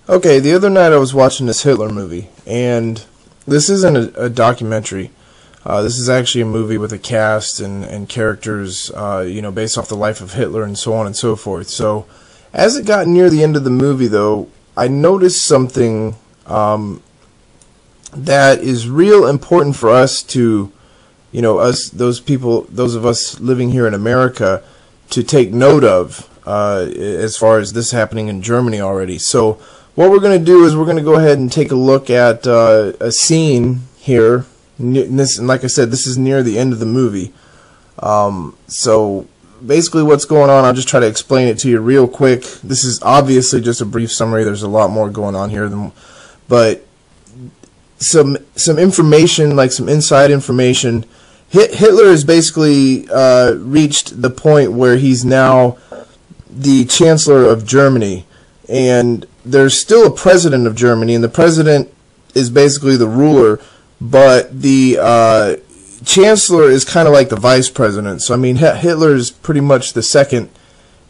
Okay, the other night I was watching this Hitler movie, and this isn't a documentary. This is actually a movie with a cast and characters, based off the life of Hitler and so on and so forth. So, as it got near the end of the movie, though, I noticed something that is real important for us to, those of us living here in America, to take note of, as far as this happening in Germany already. So, what we're going to do is we're going to go ahead and take a look at a scene here. And like I said, this is near the end of the movie. So basically what's going on, I'll just try to explain it to you real quick. This is obviously just a brief summary. There's a lot more going on here, but some information, like some inside information. Hitler has basically reached the point where he's now the Chancellor of Germany, and there's still a president of Germany, and the president is basically the ruler, but the chancellor is kind of like the vice president. So, I mean, Hitler is pretty much the second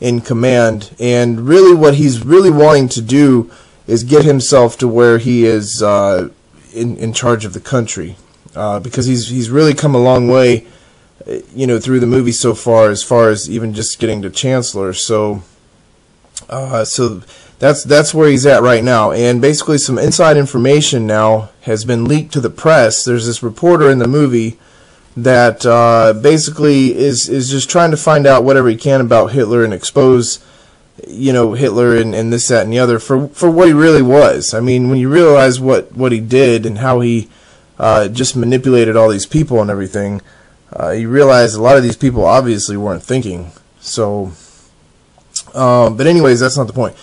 in command, and really what he's really wanting to do is get himself to where he is in charge of the country, because he's really come a long way, through the movie so far as even just getting to chancellor. So that's where he's at right now, and basically some inside information now has been leaked to the press. There's this reporter in the movie that basically is just trying to find out whatever he can about Hitler and expose, Hitler and this, that, and the other for what he really was. I mean, when you realize what he did and how he just manipulated all these people and everything, you realize a lot of these people obviously weren't thinking. So, but anyways, that's not the point.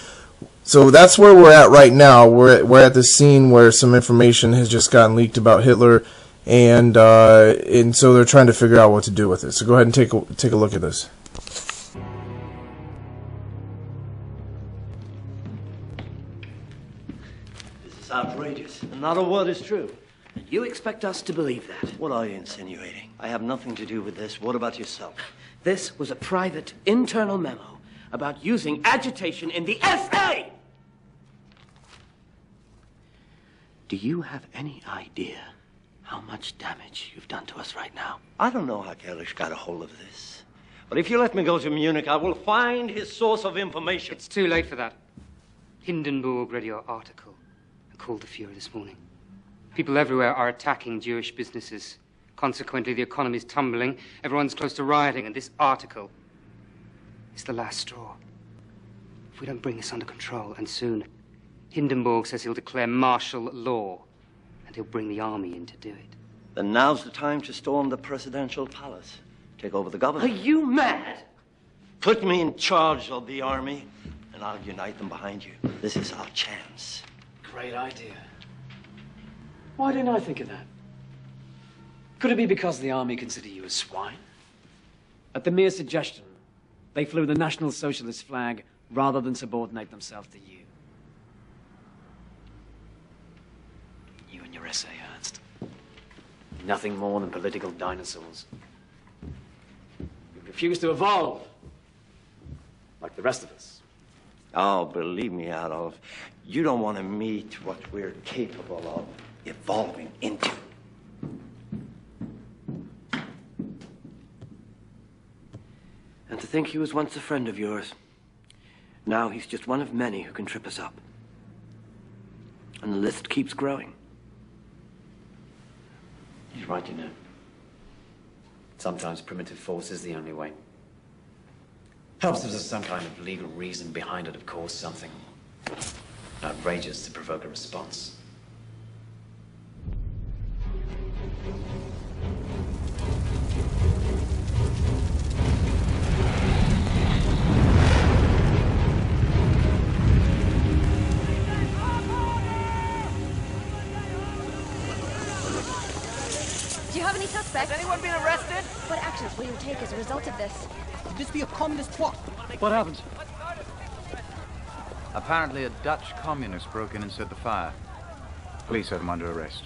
So that's where we're at right now. We're at this scene where some information has just gotten leaked about Hitler, and so they're trying to figure out what to do with it. So go ahead and take a look at this. This is outrageous, and not a word is true. And you expect us to believe that? What are you insinuating? I have nothing to do with this. What about yourself? This was a private, internal memo about using agitation in the SA! Do you have any idea how much damage you've done to us right now? I don't know how Gerlich got a hold of this. But if you let me go to Munich, I will find his source of information. It's too late for that. Hindenburg read your article and called the Fuhrer this morning. People everywhere are attacking Jewish businesses. Consequently, the economy's tumbling, everyone's close to rioting, and this article is the last straw. If we don't bring this under control, and soon, Hindenburg says he'll declare martial law, and he'll bring the army in to do it. Then now's the time to storm the presidential palace. Take over the government. Are you mad? Put me in charge of the army, and I'll unite them behind you. This is our chance. Great idea. Why didn't I think of that? Could it be because the army consider you a swine? At the mere suggestion, they flew the National Socialist flag rather than subordinate themselves to you. You and your essay, Ernst. Nothing more than political dinosaurs. You refuse to evolve, like the rest of us. Oh, believe me, Adolf, you don't want to meet what we're capable of evolving into. And to think he was once a friend of yours. Now he's just one of many who can trip us up. And the list keeps growing. He's right, you know. Sometimes primitive force is the only way. Helps if there's some kind of legal reason behind it, of course, something outrageous to provoke a response. Do you have any suspects? Has anyone been arrested? What actions will you take as a result of this? Could this be a communist plot? What happened? Apparently a Dutch communist broke in and set the fire. Police had him under arrest.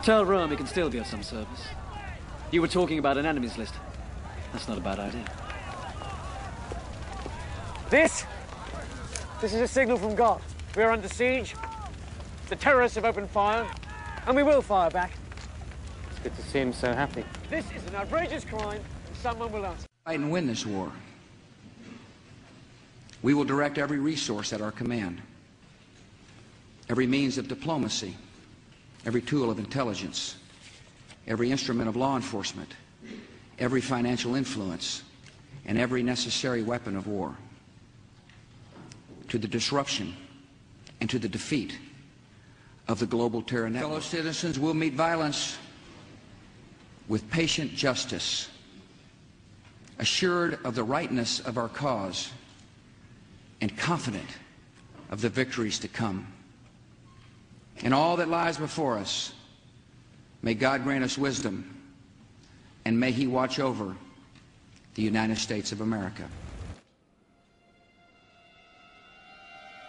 Tell Rome he can still be of some service. You were talking about an enemies list. That's not a bad idea. This is a signal from God. We are under siege. The terrorists have opened fire, and we will fire back. It's good to see him so happy. This is an outrageous crime, and someone will answer. Fight and win this war. We will direct every resource at our command, every means of diplomacy, every tool of intelligence, every instrument of law enforcement, every financial influence, and every necessary weapon of war to the disruption and to the defeat of the global terror network. Fellow citizens will meet violence with patient justice, assured of the rightness of our cause and confident of the victories to come. In all that lies before us, may God grant us wisdom, and may He watch over the United States of America.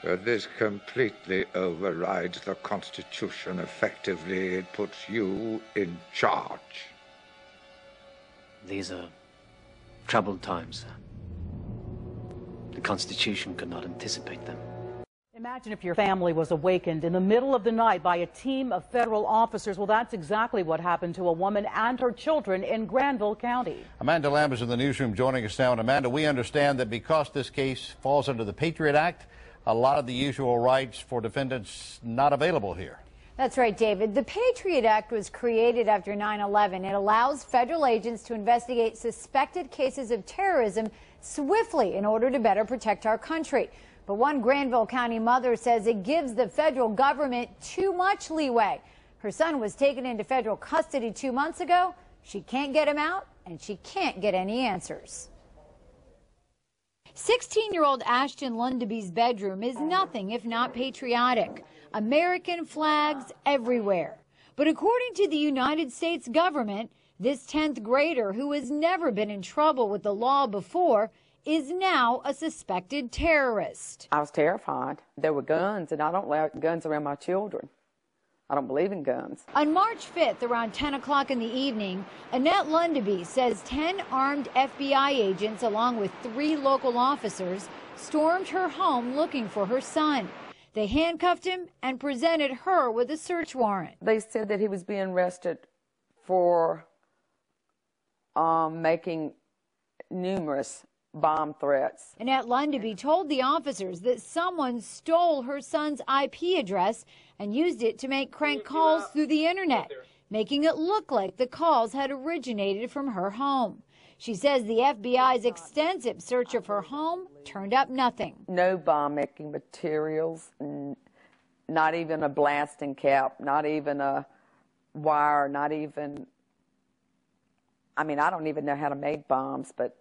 But this completely overrides the Constitution. Effectively, it puts you in charge. These are troubled times, sir. The Constitution could not anticipate them. Imagine if your family was awakened in the middle of the night by a team of federal officers. Well, that's exactly what happened to a woman and her children in Granville County. Amanda Lamb is in the newsroom joining us now. And Amanda, we understand that because this case falls under the Patriot Act, a lot of the usual rights for defendants not available here. That's right, David. The Patriot Act was created after 9/11. It allows federal agents to investigate suspected cases of terrorism swiftly in order to better protect our country. But one Granville County mother says it gives the federal government too much leeway. Her son was taken into federal custody 2 months ago. She can't get him out, and she can't get any answers. 16-year-old Ashton Lundeby's bedroom is nothing if not patriotic. American flags everywhere. But according to the United States government, this 10th grader, who has never been in trouble with the law before, is now a suspected terrorist. I was terrified. There were guns, and I don't allow guns around my children. I don't believe in guns. On March 5th, around 10 o'clock in the evening, Annette Lundeby says 10 armed FBI agents, along with 3 local officers, stormed her home looking for her son. They handcuffed him and presented her with a search warrant. They said that he was being arrested for making numerous bomb threats. Annette Lundeby told the officers that someone stole her son's IP address and used it to make crank calls through the internet, making it look like the calls had originated from her home. She says the FBI's extensive search of her home turned up nothing. No bomb-making materials, not even a blasting cap, not even a wire, not even... I mean, I don't even know how to make bombs, but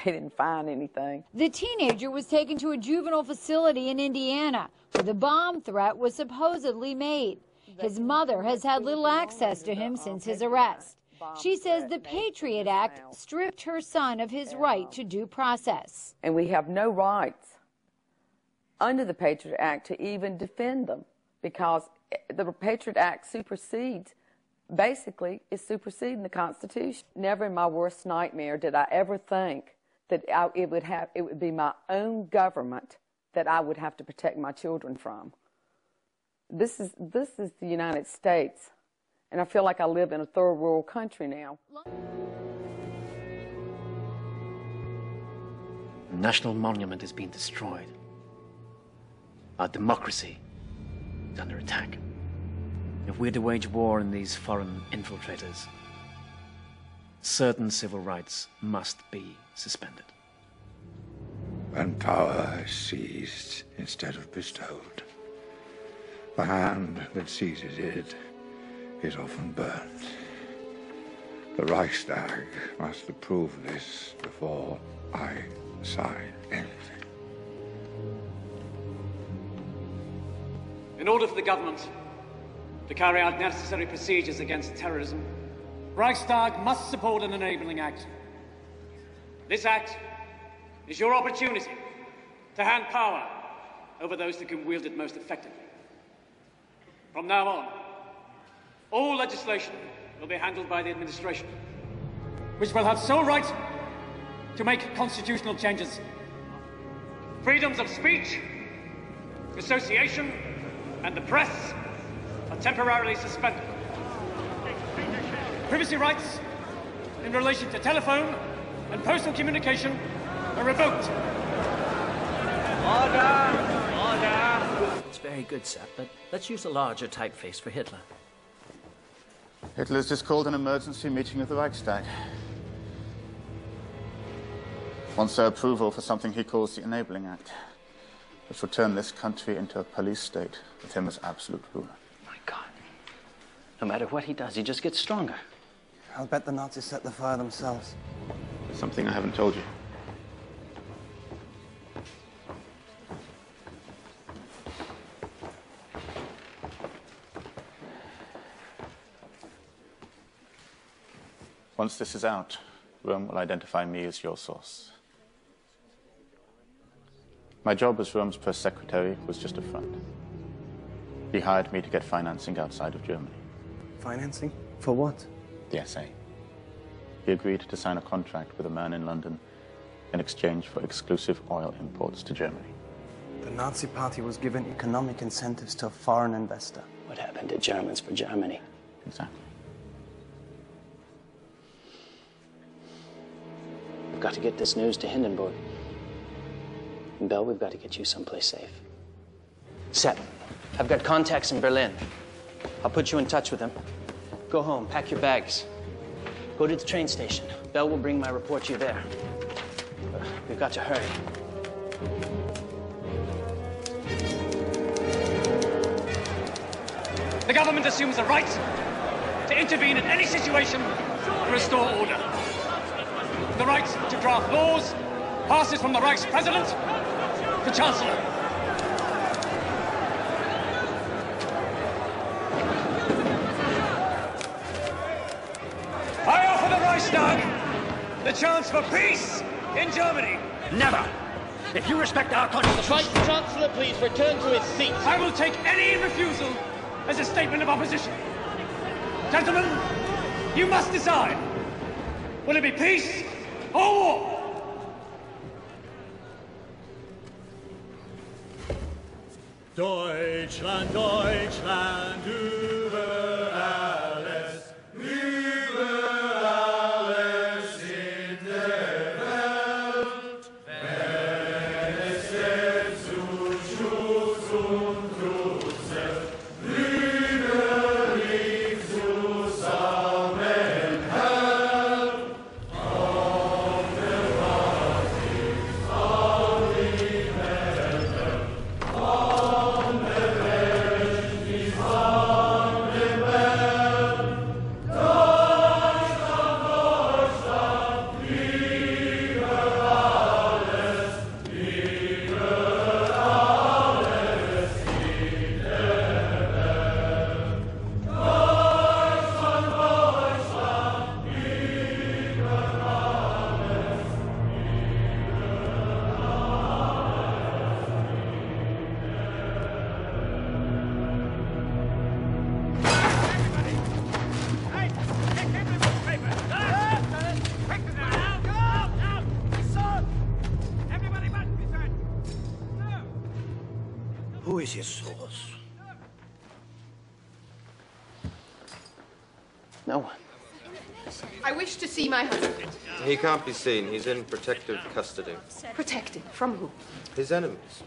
they didn't find anything. The teenager was taken to a juvenile facility in Indiana, where the bomb threat was supposedly made. His mother has had little access to him since his arrest. She says the Patriot Act stripped her son of his right to due process. And we have no rights under the Patriot Act to even defend them, because the Patriot Act supersedes, basically, is superseding the Constitution. Never in my worst nightmare did I ever think that it would be my own government that I would have to protect my children from. This is the United States, and I feel like I live in a third world country now. The national monument is being destroyed. Our democracy is under attack. If we're to wage war on these foreign infiltrators, certain civil rights must be suspended. And power is seized instead of bestowed. The hand that seizes it is often burnt. The Reichstag must approve this before I sign anything. In order for the government to carry out necessary procedures against terrorism, Reichstag must support an enabling act. This act is your opportunity to hand power over those that can wield it most effectively. From now on, all legislation will be handled by the administration, which will have sole right to make constitutional changes. freedoms of speech, association, and the press are temporarily suspended. Privacy rights in relation to telephone and postal communication are revoked. Order! It's very good, sir, but let's use a larger typeface for Hitler. Hitler's just called an emergency meeting of the Reichstag. Wants their approval for something he calls the Enabling Act, which will turn this country into a police state with him as absolute ruler. My God. No matter what he does, he just gets stronger. I'll bet the Nazis set the fire themselves. Something I haven't told you. Once this is out, Rome will identify me as your source. My job as Rome's press secretary was just a front. He hired me to get financing outside of Germany. Financing? For what? The SA. He agreed to sign a contract with a man in London in exchange for exclusive oil imports to Germany. The Nazi Party was given economic incentives to a foreign investor. What happened to Germans for Germany? Exactly. We've got to get this news to Hindenburg. And Bell, we've got to get you someplace safe. Sepp, I've got contacts in Berlin. I'll put you in touch with them. Go home, pack your bags. Go to the train station. Bell will bring my report to you there. We've got to hurry. The government assumes the right to intervene in any situation to restore order. The right to draft laws passes from the Reichspresident to Chancellor. I offer the Reichstag the chance for peace in Germany. Never! If you respect our constitution... The Vice Chancellor, please return to his seat. I will take any refusal as a statement of opposition. Gentlemen, you must decide. Will it be peace or war? Deutschland, Deutschland, über alles, in der Welt. Wenn es selbst zu Schutz und Trutze, brüderlich zusammenhält. Auf der Basis, auf die Welt, von der Welt bis von der Welt. Deutschland, Deutschland, über alles in der Welt. Deutschland, Deutschland, über alles. Who is your source? No one. I wish to see my husband. He can't be seen. He's in protective custody. Protected from who? His enemies.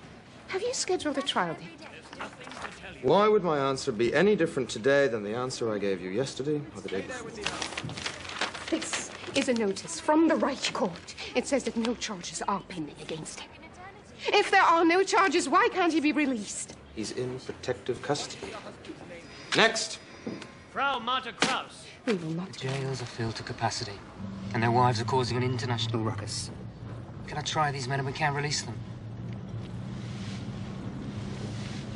Have you scheduled a trial date? Why would my answer be any different today than the answer I gave you yesterday or the day before? This is a notice from the Reich Court. It says that no charges are pending against him. If there are no charges, why can't he be released? He's in protective custody. Next. Frau Marta Kraus. We will not. The jails are filled to capacity, and their wives are causing an international ruckus. Can I try these men and we can't release them?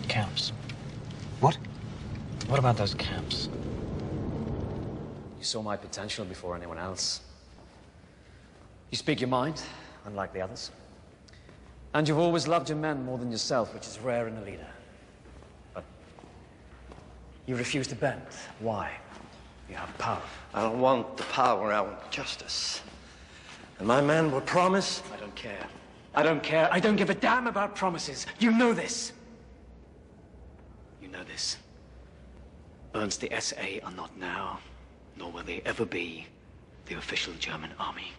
Camps. What? What about those camps? You saw my potential before anyone else. You speak your mind, unlike the others. And you've always loved your men more than yourself, which is rare in a leader. But you refuse to bend. Why? You have power. I don't want the power, I want justice. And my men will promise. I don't care. I don't care. I don't give a damn about promises. You know this. You know this. Ernst, the SA are not now, nor will they ever be, the official German army.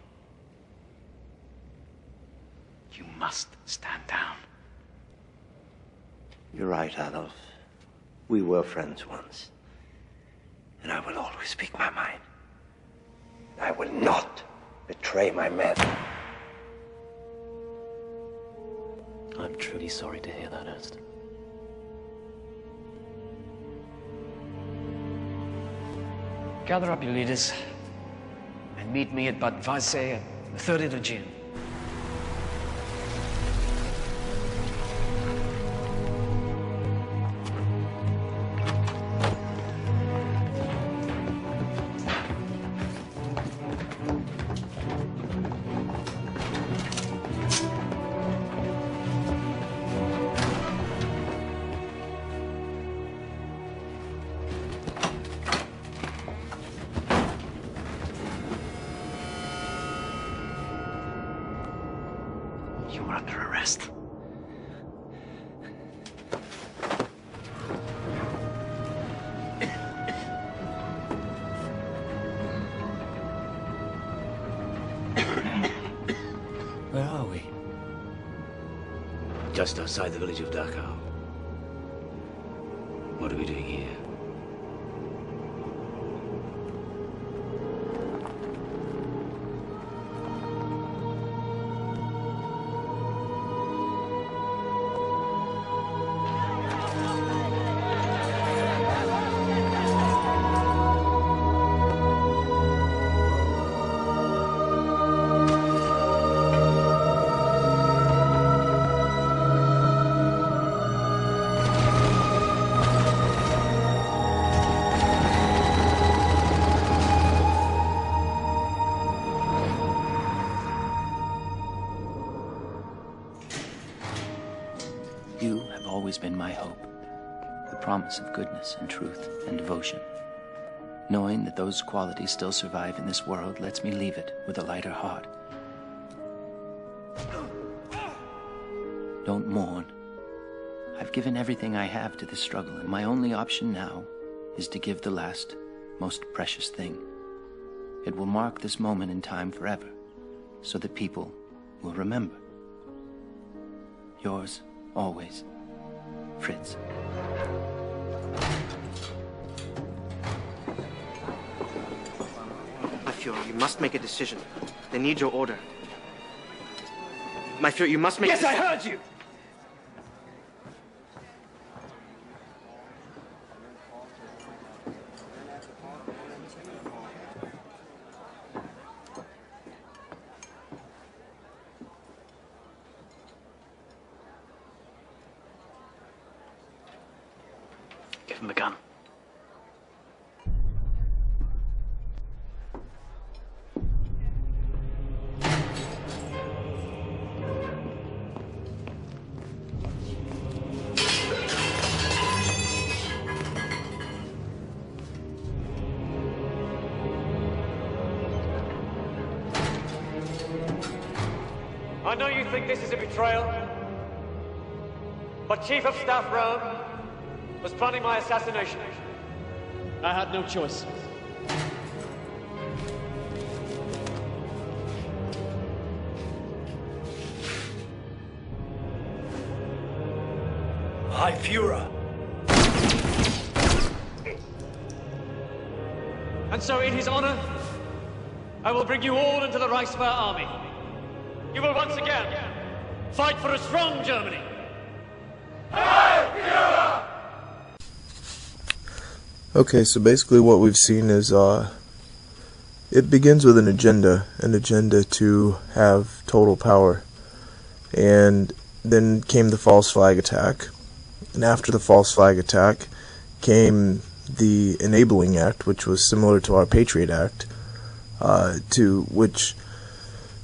You must stand down. You're right, Adolf. We were friends once. And I will always speak my mind. I will not betray my men. I'm truly sorry to hear that, Ernst. Gather up your leaders and meet me at Bad Weisse, the 30th of June. You are under arrest. Where are we? Just outside the village of Dachau. What are we doing here? You have always been my hope, the promise of goodness and truth and devotion. Knowing that those qualities still survive in this world lets me leave it with a lighter heart. Don't mourn. I've given everything I have to this struggle, and my only option now is to give the last, most precious thing. It will mark this moment in time forever, so that people will remember. Yours, always, Fritz. My Führer, you must make a decision. They need your order. My Führer, you must make Yes, I heard you! Give him the gun. I know you think this is a betrayal, but Chief of Staff Rome was planning my assassination. I had no choice. High Führer. And so in his honor, I will bring you all into the Reichstag army. You will once again fight for a strong Germany. Okay, so basically what we've seen is it begins with an agenda to have total power. And then came the false flag attack. And after the false flag attack came the Enabling Act, which was similar to our Patriot Act, which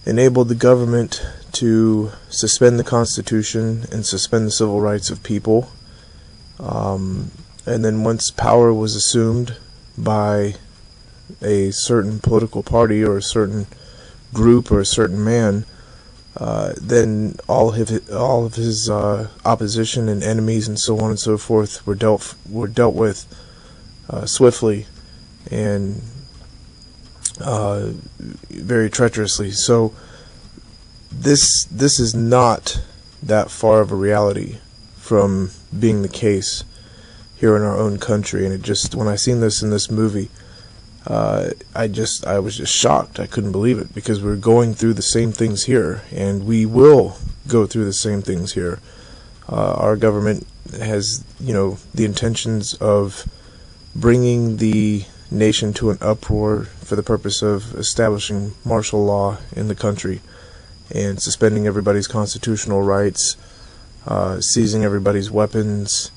enabled the government to suspend the Constitution and suspend the civil rights of people. And then once power was assumed by a certain political party or a certain group or a certain man, then all of his opposition and enemies and so on and so forth were dealt with swiftly and very treacherously. So this is not that far of a reality from being the case here in our own country. And it just, when I seen this in this movie, I was just shocked. I couldn't believe it, because we're going through the same things here, and we will go through the same things here. Our government has, the intentions of bringing the nation to an uproar for the purpose of establishing martial law in the country and suspending everybody's constitutional rights, seizing everybody's weapons,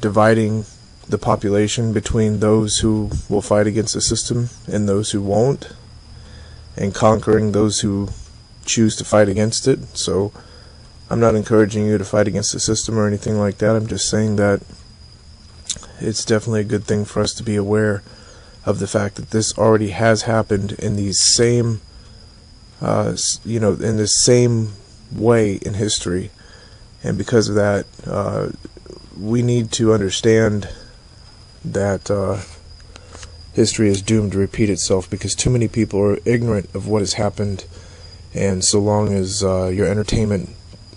dividing the population between those who will fight against the system and those who won't, and conquering those who choose to fight against it. So I'm not encouraging you to fight against the system or anything like that. I'm just saying that it's definitely a good thing for us to be aware of the fact that this already has happened in these same, in the same way in history. And because of that, we need to understand that history is doomed to repeat itself, because too many people are ignorant of what has happened, and so long as your entertainment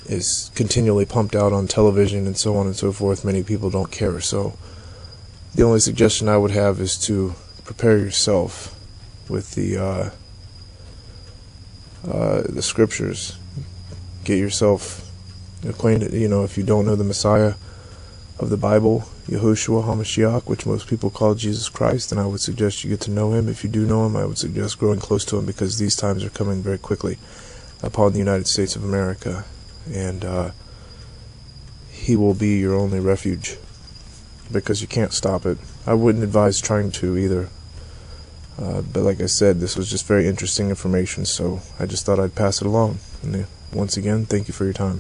is continually pumped out on television and so on and so forth, many people don't care. So the only suggestion I would have is to prepare yourself with the scriptures. Get yourself acquainted. If you don't know the Messiah of the Bible, Yahushua HaMashiach, which most people call Jesus Christ, then I would suggest you get to know him. If you do know him, I would suggest growing close to him, because these times are coming very quickly upon the United States of America, and he will be your only refuge, because you can't stop it. I wouldn't advise trying to either, but like I said, this was just very interesting information, so I just thought I'd pass it along. And once again, thank you for your time.